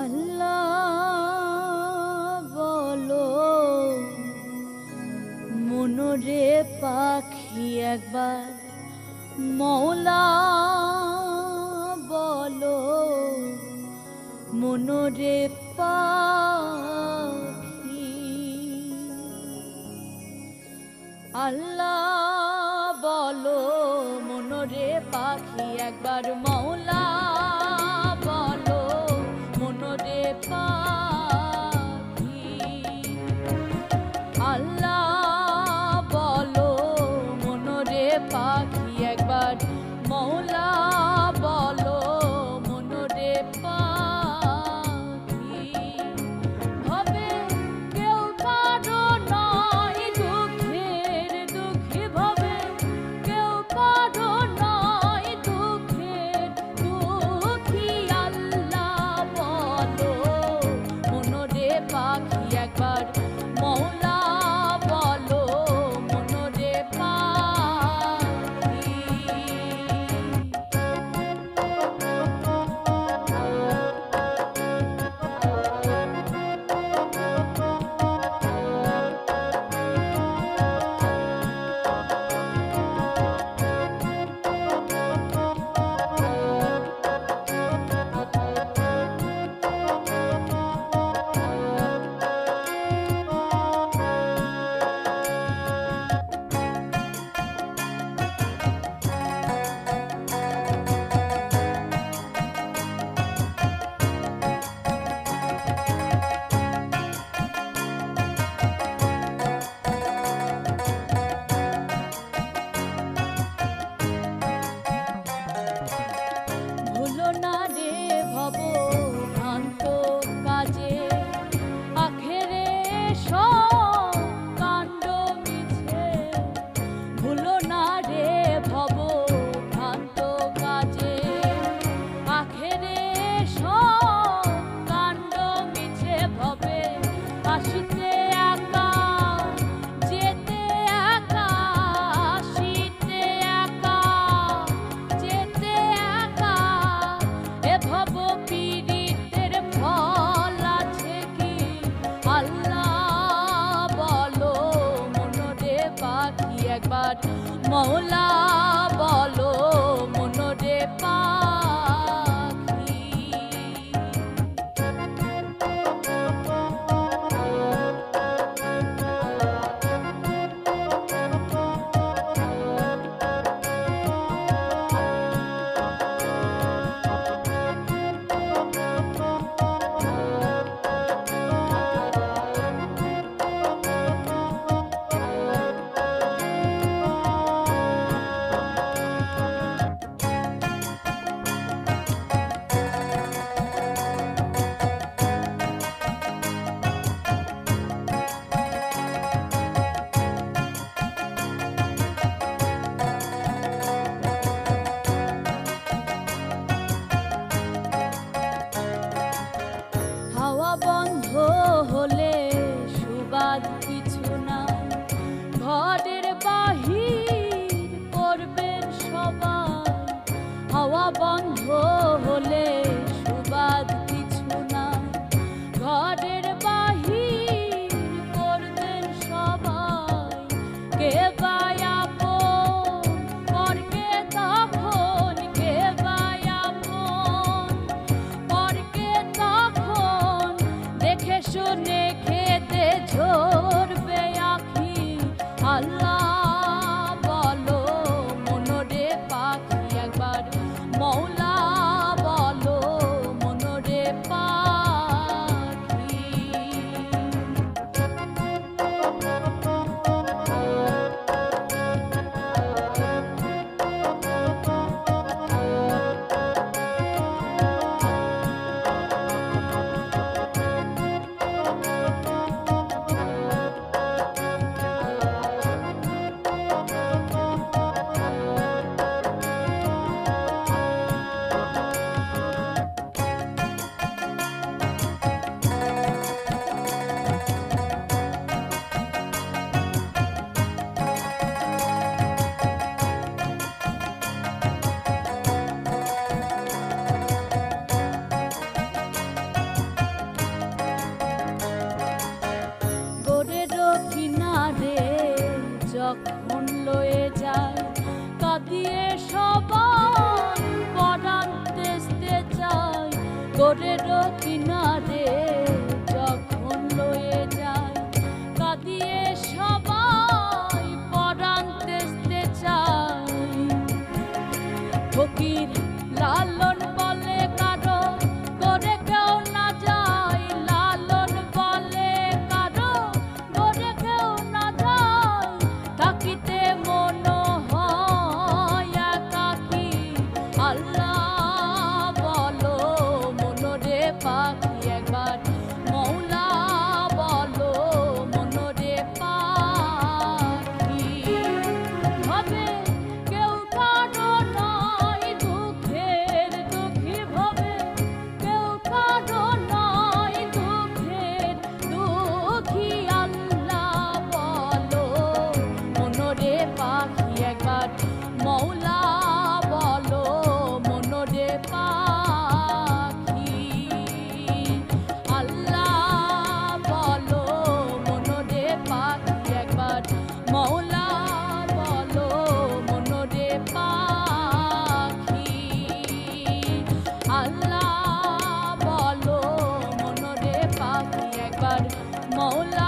আল্লাহ বলো মনরে পাখি একবার, মৌলা বলো মনরে পাখি। আল্লাহ বলো মনরে পাখি একবার, মৌলা বলো মনরে পাখি। আল্লাহ বলো মনরে পাখি একবার, মৌলা বলো মনরে পাখি। ভবে কেউ কারো নয় দুঃখের দুঃখী, ভবে কেউ কারো নয় দুঃখের দুঃখী। আল্লাহ বলো মনরে পাখি একবার, মৌলা বলো মনরে পাখি। ভুলো না রে ভব ভ্রান্ত কাজে, আখেরে সব কাণ্ড মিছে। ভুলো না রে ভব ভ্রান্ত কাজে, আখেরে সব কাণ্ড মিছে। ভবে আসিতে একা যেতে একা, আসিতে একা যেতে একা। এ ভব পীড়িতের ফল আছে কি? আল্লাহ বলো মনরে পাখি একবার, মৌলা বলো মনরে পাখি। হাওয়া বন্ধ হলে সুবাদ কিছু নাই, ঘরের বাহির করবেন সবাই। হাওয়া বন্ধ হলে সুবাদ কিছু নাই, ঘরের বাহির করবেন সবাই। কে বা আপন পরকে তখন, কে বা আপন পরকে তখন। দেখে শুনে খেতে ঝরবে আখি। আল্লাহ বলো মনরে পাখি একবার, মৌলা বলো সাগরের কিনারে যখন লয়ে যায় কাঁদিয়ে সবাই পরাণ তেজতে চায়। ফকির লালন বলে কারো করে কেউ না যায়, লালন বলে কারো করে কেউ না যায়, থাকিতে মন হয় একাকী। আল্লাহ বলো মনরে পাখি একবার, মৌলা বলো মনরে পাখি। ভাবে কেউ কারো নয় দুঃখের দুঃখী, ভাবে কেউ কারো নয় দুঃখের দুঃখী। আল্লাহ বলো মনরে পাখি একবার, মৌলা বলো মনরে পাখি। আল্লাহ বলো মনরে পাখি একবার, মৌলা বলো মনরে পাখি। আল্লাহ বলো মনরে পাখি একবার, মৌলা